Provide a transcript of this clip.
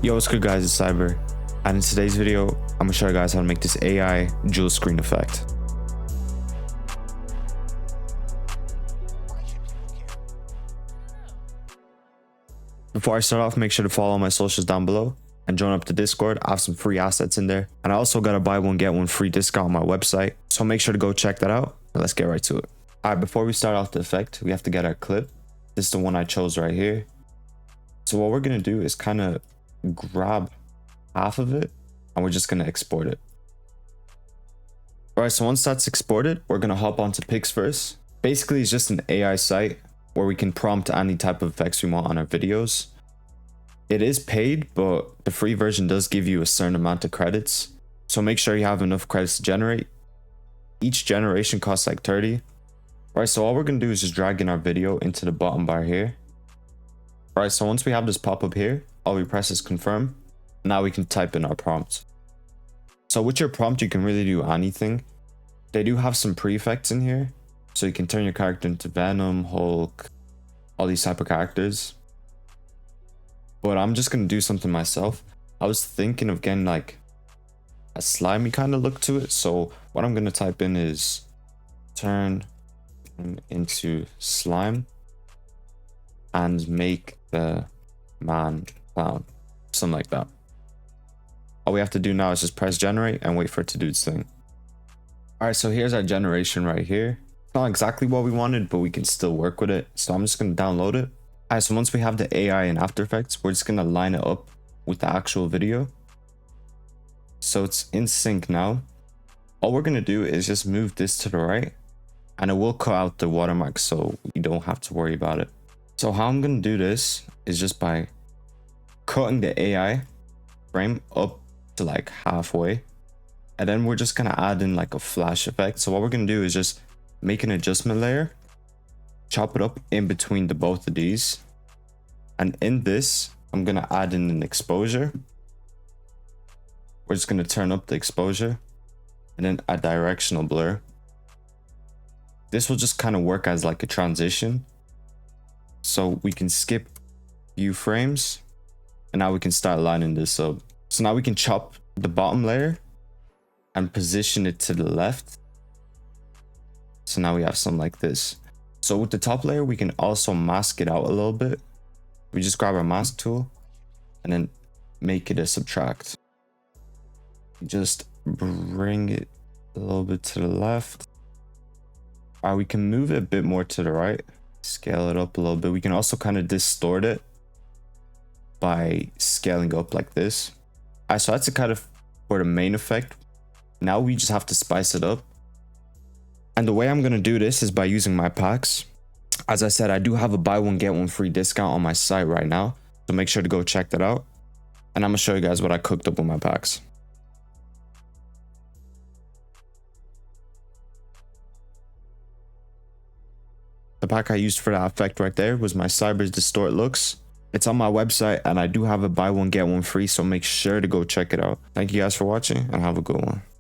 Yo, what's good guys, it's Cyber, and in today's video, I'm gonna show you guys how to make this AI dual screen effect. Before I start off, make sure to follow my socials down below and join up to Discord. I have some free assets in there, and I also got a buy one get one free discount on my website, so make sure to go check that out, and let's get right to it. Alright, before we start off the effect, we have to get our clip. This is the one I chose right here. So what we're gonna do is kind of grab half of it and we're just going to export it. Alright, so once that's exported, we're going to hop onto Pixverse. Basically, it's just an AI site where we can prompt any type of effects we want on our videos. It is paid, but the free version does give you a certain amount of credits, so make sure you have enough credits to generate. Each generation costs like 30. Alright, so all we're going to do is just drag in our video into the bottom bar here. Alright, so once we have this pop up here, all we press is confirm. Now we can type in our prompt. So with your prompt, you can really do anything. They do have some prefects in here, so you can turn your character into Venom, Hulk, all these type of characters. But I'm just gonna do something myself. I was thinking of getting like a slimy kind of look to it. So what I'm gonna type in is turn into slime and make the man clown, something like that. All we have to do now is just press generate and wait for it to do its thing. Alright, so here's our generation right here. It's not exactly what we wanted, but we can still work with it. So I'm just going to download it. Alright, so once we have the AI in After Effects, we're just going to line it up with the actual video. So it's in sync now. All we're going to do is just move this to the right, and it will cut out the watermark so you don't have to worry about it. So how I'm going to do this is just by cutting the AI frame up to like halfway, and then we're just going to add in like a flash effect. So what we're going to do is just make an adjustment layer, chop it up in between the both of these, and in this I'm going to add in an exposure. We're just going to turn up the exposure and then a directional blur. This will just kind of work as like a transition, so we can skip a few frames and now we can start lining this up. So now we can chop the bottom layer and position it to the left. So now we have something like this. So with the top layer, we can also mask it out a little bit. We just grab our mask tool and then make it a subtract. Just bring it a little bit to the left. Alright, we can move it a bit more to the right. Scale it up a little bit. We can also kind of distort it by scaling up like this. Alright, so that's a kind of for the main effect. Now we just have to spice it up. And the way I'm going to do this is by using my packs. As I said, I do have a buy one get one free discount on my site right now, so make sure to go check that out. And I'm going to show you guys what I cooked up with my packs. The pack I used for that effect right there was my Cyber's Distort Looks. It's on my website, and I do have a buy one get one free, so make sure to go check it out. Thank you guys for watching, and have a good one.